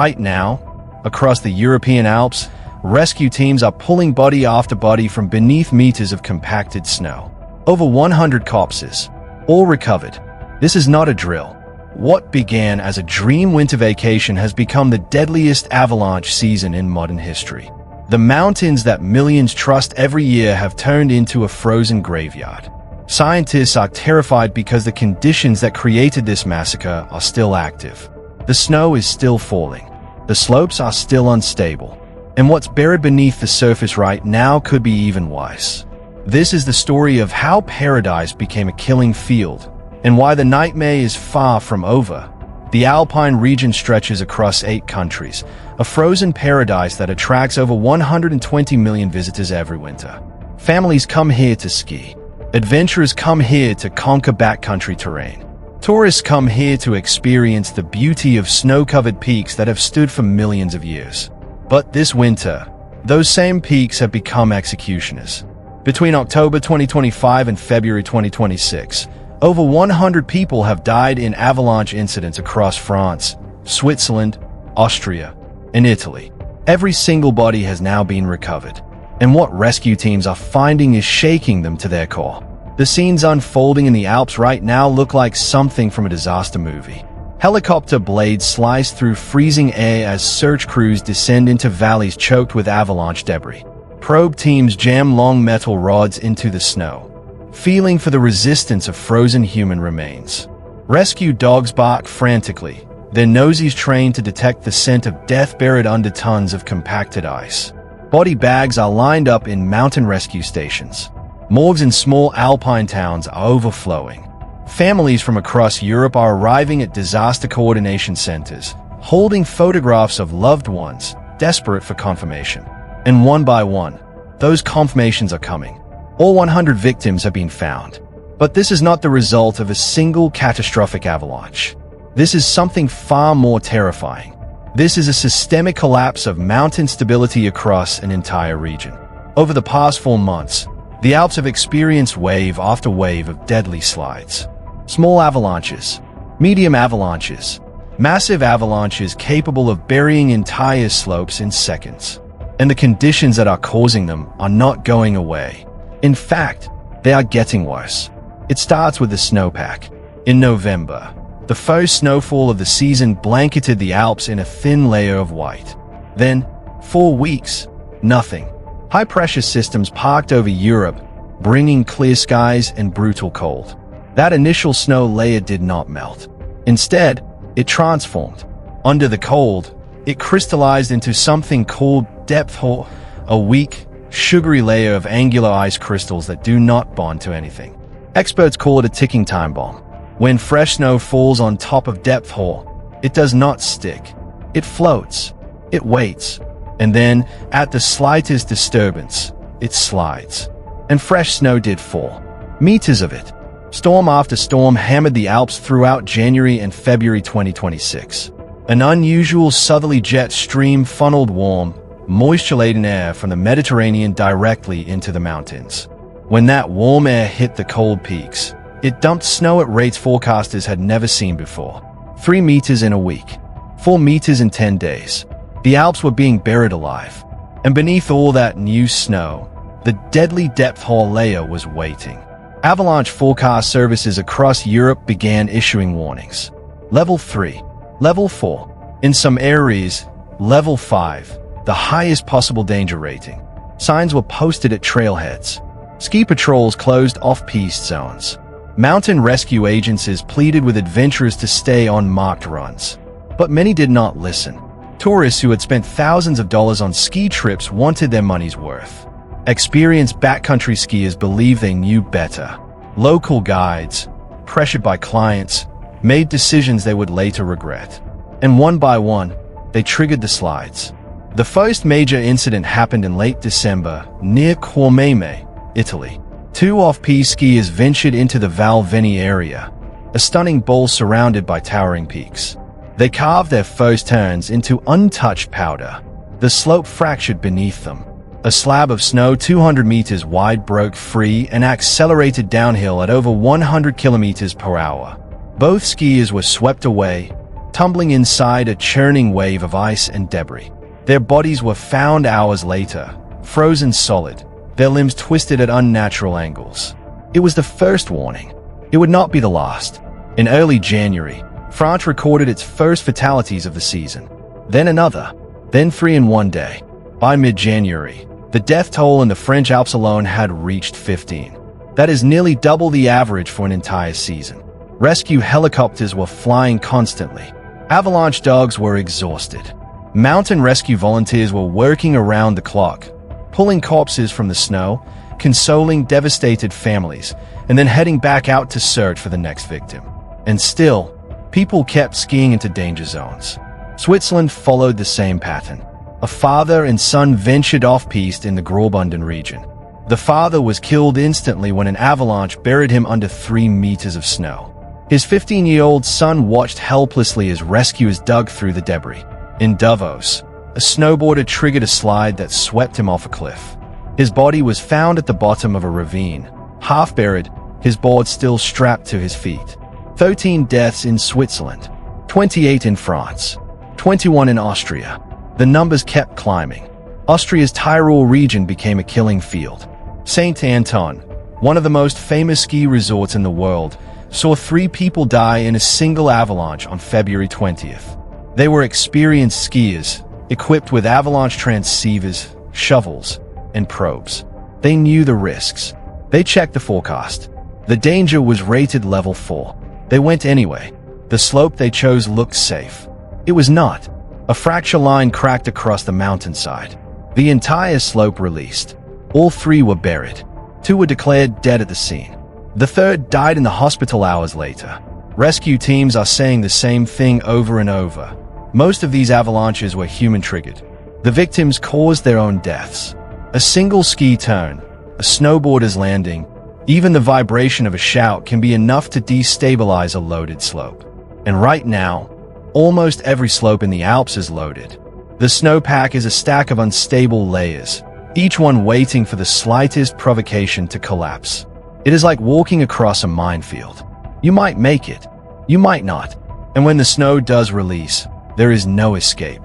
right now, across the European Alps, rescue teams are pulling body after body from beneath meters of compacted snow. Over 100 corpses, all recovered. This is not a drill. What began as a dream winter vacation has become the deadliest avalanche season in modern history. The mountains that millions trust every year have turned into a frozen graveyard. Scientists are terrified because the conditions that created this massacre are still active. The snow is still falling. The slopes are still unstable. And what's buried beneath the surface right now could be even worse. This is the story of how paradise became a killing field, and why the nightmare is far from over. The Alpine region stretches across 8 countries, a frozen paradise that attracts over 120 million visitors every winter. Families come here to ski. Adventurers come here to conquer backcountry terrain. Tourists come here to experience the beauty of snow-covered peaks that have stood for millions of years. But this winter, those same peaks have become executioners. Between October 2025 and February 2026, over 100 people have died in avalanche incidents across France, Switzerland, Austria, and Italy. Every single body has now been recovered, and what rescue teams are finding is shaking them to their core. The scenes unfolding in the Alps right now look like something from a disaster movie. Helicopter blades slice through freezing air as search crews descend into valleys choked with avalanche debris. Probe teams jam long metal rods into the snow, feeling for the resistance of frozen human remains. Rescue dogs bark frantically, their noses trained to detect the scent of death buried under tons of compacted ice. Body bags are lined up in mountain rescue stations. Morgues in small Alpine towns are overflowing. Families from across Europe are arriving at disaster coordination centers, holding photographs of loved ones, desperate for confirmation. And one by one, those confirmations are coming. All 100 victims have been found. But this is not the result of a single catastrophic avalanche. This is something far more terrifying. This is a systemic collapse of mountain stability across an entire region. Over the past 4 months, the Alps have experienced wave after wave of deadly slides. Small avalanches, medium avalanches, massive avalanches capable of burying entire slopes in seconds. And the conditions that are causing them are not going away. In fact, they are getting worse. It starts with the snowpack. In November, the first snowfall of the season blanketed the Alps in a thin layer of white. Then, 4 weeks, nothing. High-pressure systems parked over Europe, bringing clear skies and brutal cold. That initial snow layer did not melt. Instead, it transformed. Under the cold, it crystallized into something called depth hoar, a weak, sugary layer of angular ice crystals that do not bond to anything. Experts call it a ticking time bomb. When fresh snow falls on top of depth hoar, it does not stick. It floats. It waits. And then, at the slightest disturbance, it slides. And fresh snow did fall. Meters of it. Storm after storm hammered the Alps throughout January and February 2026. An unusual southerly jet stream funneled warm, moisture-laden air from the Mediterranean directly into the mountains. When that warm air hit the cold peaks, it dumped snow at rates forecasters had never seen before. 3 meters in a week. 4 meters in 10 days. The Alps were being buried alive. And beneath all that new snow, the deadly depth hoar layer was waiting. Avalanche forecast services across Europe began issuing warnings. Level 3, Level 4, in some areas, Level 5, the highest possible danger rating. Signs were posted at trailheads. Ski patrols closed off-piste zones. Mountain rescue agencies pleaded with adventurers to stay on marked runs. But many did not listen. Tourists who had spent thousands of dollars on ski trips wanted their money's worth. Experienced backcountry skiers believed they knew better. Local guides, pressured by clients, made decisions they would later regret. And one by one, they triggered the slides. The first major incident happened in late December near Cormeme, Italy. 2 off-piste skiers ventured into the Val Veni area, a stunning bowl surrounded by towering peaks. They carved their first turns into untouched powder. The slope fractured beneath them. A slab of snow 200 meters wide broke free and accelerated downhill at over 100 kilometers per hour. Both skiers were swept away, tumbling inside a churning wave of ice and debris. Their bodies were found hours later, frozen solid, their limbs twisted at unnatural angles. It was the first warning. It would not be the last. In early January, France recorded its first fatalities of the season. Then another, then 3 in one day. By mid-January, the death toll in the French Alps alone had reached 15. That is nearly double the average for an entire season. Rescue helicopters were flying constantly. Avalanche dogs were exhausted. Mountain rescue volunteers were working around the clock, pulling corpses from the snow, consoling devastated families, and then heading back out to search for the next victim. And still, people kept skiing into danger zones. Switzerland followed the same pattern. A father and son ventured off-piste in the Graubünden region. The father was killed instantly when an avalanche buried him under 3 meters of snow. His 15-year-old son watched helplessly as rescuers dug through the debris. In Davos, a snowboarder triggered a slide that swept him off a cliff. His body was found at the bottom of a ravine, half buried, his board still strapped to his feet. 13 deaths in Switzerland, 28 in France, 21 in Austria. The numbers kept climbing. Austria's Tyrol region became a killing field. St. Anton, one of the most famous ski resorts in the world, saw 3 people die in a single avalanche on February 20th. They were experienced skiers, equipped with avalanche transceivers, shovels, and probes. They knew the risks. They checked the forecast. The danger was rated level 4. They went anyway. The slope they chose looked safe. It was not. A fracture line cracked across the mountainside. The entire slope released. All 3 were buried. 2 were declared dead at the scene. The 3rd died in the hospital hours later. Rescue teams are saying the same thing over and over. Most of these avalanches were human-triggered. The victims caused their own deaths. A single ski turn, a snowboarder's landing, even the vibration of a shout can be enough to destabilize a loaded slope. And right now, almost every slope in the Alps is loaded. The snowpack is a stack of unstable layers, each one waiting for the slightest provocation to collapse. It is like walking across a minefield. You might make it, you might not. And when the snow does release, there is no escape.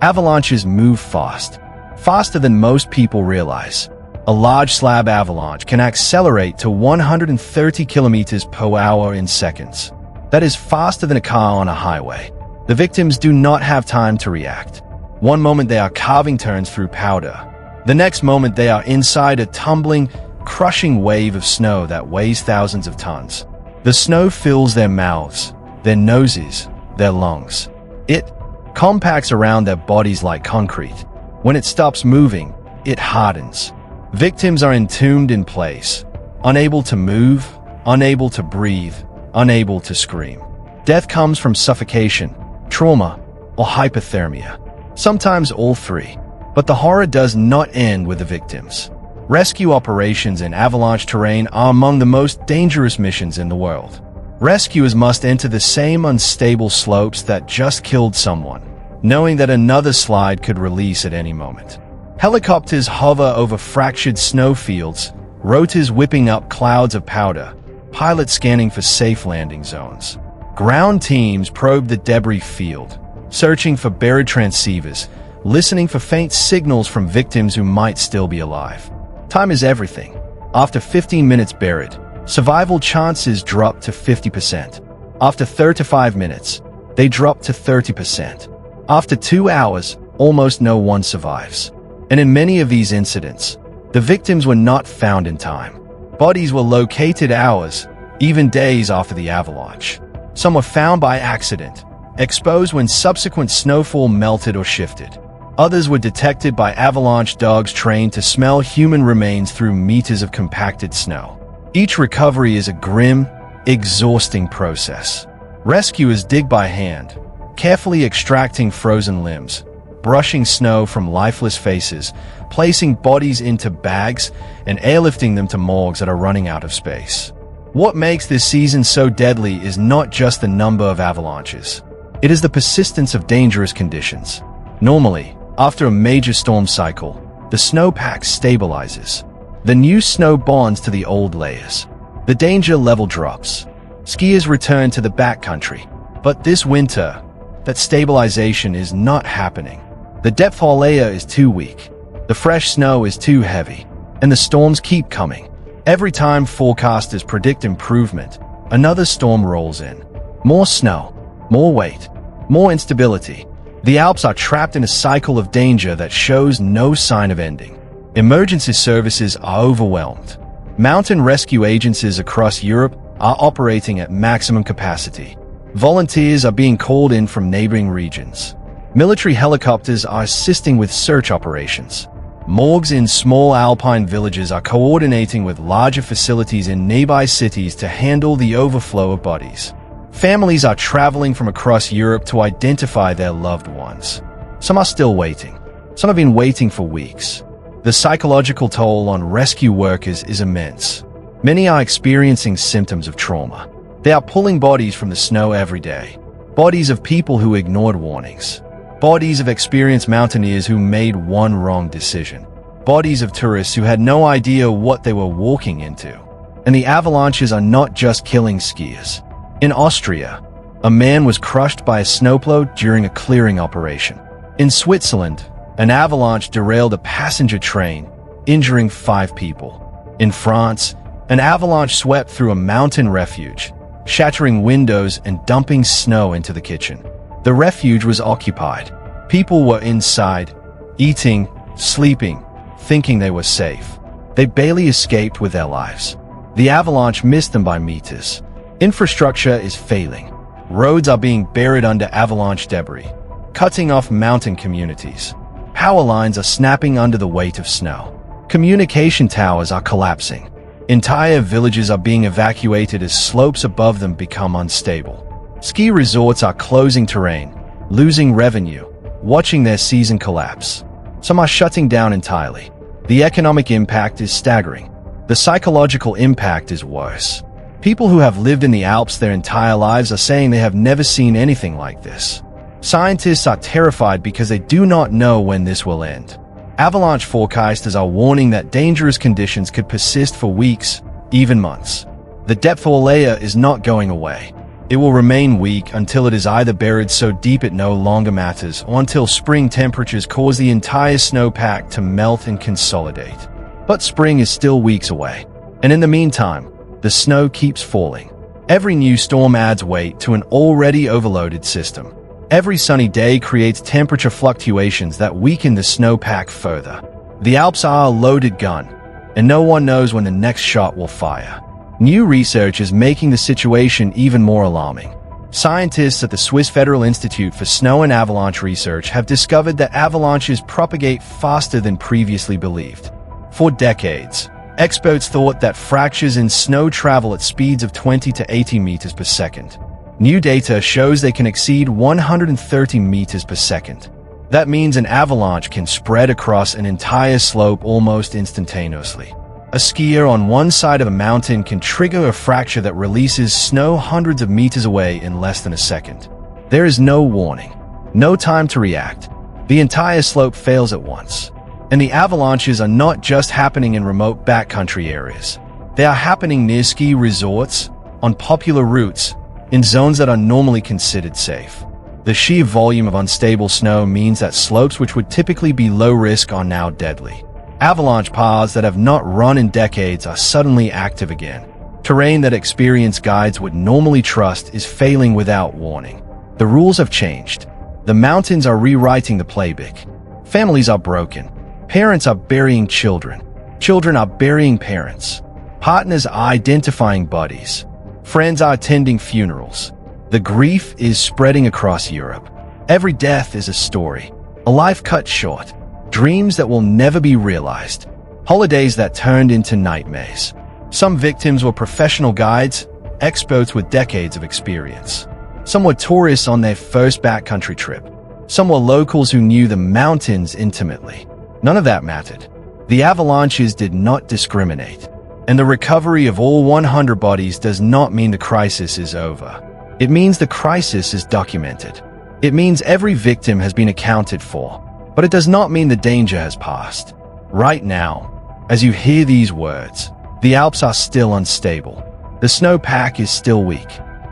Avalanches move fast, faster than most people realize. A large slab avalanche can accelerate to 130 kilometers per hour in seconds. That is faster than a car on a highway. The victims do not have time to react. One moment they are carving turns through powder. The next moment they are inside a tumbling, crushing wave of snow that weighs thousands of tons. The snow fills their mouths, their noses, their lungs. It compacts around their bodies like concrete. When it stops moving, it hardens. Victims are entombed in place, unable to move, unable to breathe, unable to scream. Death comes from suffocation, trauma, or hypothermia. Sometimes all 3. But the horror does not end with the victims. Rescue operations in avalanche terrain are among the most dangerous missions in the world. Rescuers must enter the same unstable slopes that just killed someone, knowing that another slide could release at any moment. Helicopters hover over fractured snowfields, rotors whipping up clouds of powder, pilots scanning for safe landing zones. Ground teams probe the debris field, searching for buried transceivers, listening for faint signals from victims who might still be alive. Time is everything. After 15 minutes buried, survival chances drop to 50%. After 35 minutes, they drop to 30%. After 2 hours, almost no one survives. And in many of these incidents, the victims were not found in time. Bodies were located hours, even days after the avalanche. Some were found by accident, exposed when subsequent snowfall melted or shifted. Others were detected by avalanche dogs trained to smell human remains through meters of compacted snow. Each recovery is a grim, exhausting process. Rescuers dig by hand, carefully extracting frozen limbs, brushing snow from lifeless faces, placing bodies into bags, and airlifting them to morgues that are running out of space. What makes this season so deadly is not just the number of avalanches. It is the persistence of dangerous conditions. Normally, after a major storm cycle, the snowpack stabilizes. The new snow bonds to the old layers. The danger level drops. Skiers return to the backcountry. But this winter, that stabilization is not happening. The depth layer is too weak, the fresh snow is too heavy, and the storms keep coming. Every time forecasters predict improvement, another storm rolls in. More snow, more weight, more instability. The Alps are trapped in a cycle of danger that shows no sign of ending. Emergency services are overwhelmed. Mountain rescue agencies across Europe are operating at maximum capacity. Volunteers are being called in from neighboring regions. Military helicopters are assisting with search operations. Morgues in small Alpine villages are coordinating with larger facilities in nearby cities to handle the overflow of bodies. Families are traveling from across Europe to identify their loved ones. Some are still waiting. Some have been waiting for weeks. The psychological toll on rescue workers is immense. Many are experiencing symptoms of trauma. They are pulling bodies from the snow every day. Bodies of people who ignored warnings. Bodies of experienced mountaineers who made one wrong decision. Bodies of tourists who had no idea what they were walking into. And the avalanches are not just killing skiers. In Austria, a man was crushed by a snowplow during a clearing operation. In Switzerland, an avalanche derailed a passenger train, injuring 5 people. In France, an avalanche swept through a mountain refuge, shattering windows and dumping snow into the kitchen. The refuge was occupied. People were inside, eating, sleeping, thinking they were safe. They barely escaped with their lives. The avalanche missed them by meters. Infrastructure is failing. Roads are being buried under avalanche debris, cutting off mountain communities. Power lines are snapping under the weight of snow. Communication towers are collapsing. Entire villages are being evacuated as slopes above them become unstable. Ski resorts are closing terrain, losing revenue, watching their season collapse. Some are shutting down entirely. The economic impact is staggering. The psychological impact is worse. People who have lived in the Alps their entire lives are saying they have never seen anything like this. Scientists are terrified because they do not know when this will end. Avalanche forecasters are warning that dangerous conditions could persist for weeks, even months. The depth layer is not going away. It will remain weak until it is either buried so deep it no longer matters, or until spring temperatures cause the entire snowpack to melt and consolidate. But spring is still weeks away. And in the meantime, the snow keeps falling. Every new storm adds weight to an already overloaded system. Every sunny day creates temperature fluctuations that weaken the snowpack further. The Alps are a loaded gun, and no one knows when the next shot will fire. New research is making the situation even more alarming. Scientists at the Swiss Federal Institute for Snow and Avalanche Research have discovered that avalanches propagate faster than previously believed. For decades, experts thought that fractures in snow travel at speeds of 20 to 80 meters per second. New data shows they can exceed 130 meters per second. That means an avalanche can spread across an entire slope almost instantaneously. A skier on one side of a mountain can trigger a fracture that releases snow hundreds of meters away in less than a second. There is no warning, no time to react. The entire slope fails at once. And the avalanches are not just happening in remote backcountry areas. They are happening near ski resorts, on popular routes, in zones that are normally considered safe. The sheer volume of unstable snow means that slopes which would typically be low risk are now deadly. Avalanche paths that have not run in decades are suddenly active again. Terrain that experienced guides would normally trust is failing without warning. The rules have changed. The mountains are rewriting the playbook. Families are broken. Parents are burying children. Children are burying parents. Partners are identifying buddies. Friends are attending funerals. The grief is spreading across Europe. Every death is a story. A life cut short. Dreams that will never be realized. Holidays that turned into nightmares. Some victims were professional guides, experts with decades of experience. Some were tourists on their first backcountry trip. Some were locals who knew the mountains intimately. None of that mattered. The avalanches did not discriminate. And the recovery of all 100 bodies does not mean the crisis is over. It means the crisis is documented. It means every victim has been accounted for. But it does not mean the danger has passed. Right now, as you hear these words, the Alps are still unstable. The snowpack is still weak.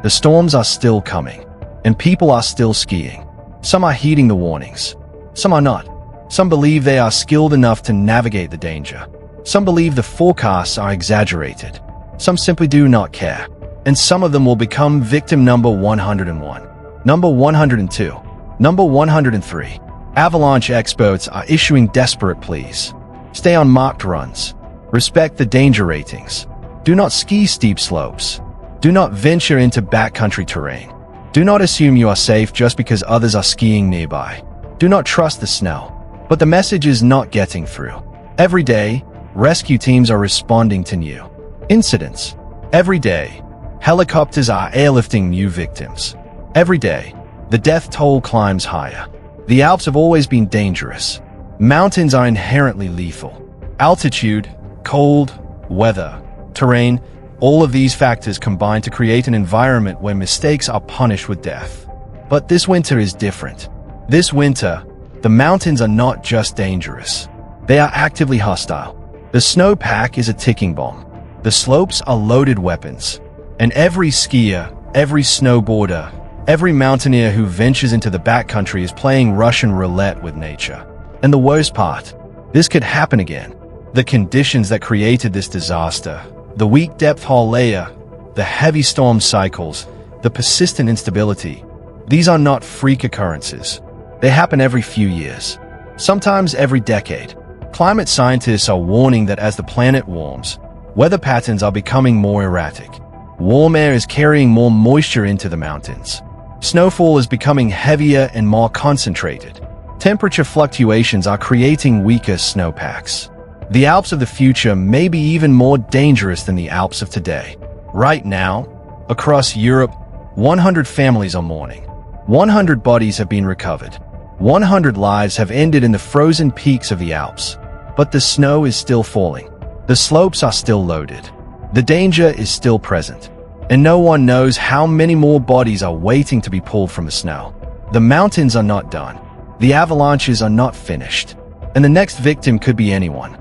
The storms are still coming. and people are still skiing. Some are heeding the warnings. Some are not. Some believe they are skilled enough to navigate the danger. Some believe the forecasts are exaggerated. Some simply do not care. And some of them will become victim number 101, number 102, number 103. Avalanche experts are issuing desperate pleas. Stay on marked runs. Respect the danger ratings. Do not ski steep slopes. Do not venture into backcountry terrain. Do not assume you are safe just because others are skiing nearby. Do not trust the snow. But the message is not getting through. Every day, rescue teams are responding to new incidents. Every day, helicopters are airlifting new victims. Every day, the death toll climbs higher. The Alps have always been dangerous. Mountains are inherently lethal. Altitude, cold, weather, terrain, all of these factors combine to create an environment where mistakes are punished with death. But this winter is different. This winter, the mountains are not just dangerous. They are actively hostile. The snowpack is a ticking bomb. The slopes are loaded weapons. And every skier, every snowboarder, every mountaineer who ventures into the backcountry is playing Russian roulette with nature. And the worst part, this could happen again. The conditions that created this disaster, the weak depth haul layer, the heavy storm cycles, the persistent instability, these are not freak occurrences. They happen every few years, sometimes every decade. Climate scientists are warning that as the planet warms, weather patterns are becoming more erratic. Warm air is carrying more moisture into the mountains. Snowfall is becoming heavier and more concentrated. Temperature fluctuations are creating weaker snowpacks. The Alps of the future may be even more dangerous than the Alps of today. Right now, across Europe, 100 families are mourning. 100 bodies have been recovered. 100 lives have ended in the frozen peaks of the Alps. But the snow is still falling. The slopes are still loaded. The danger is still present. And no one knows how many more bodies are waiting to be pulled from the snow. The mountains are not done. The avalanches are not finished. And the next victim could be anyone.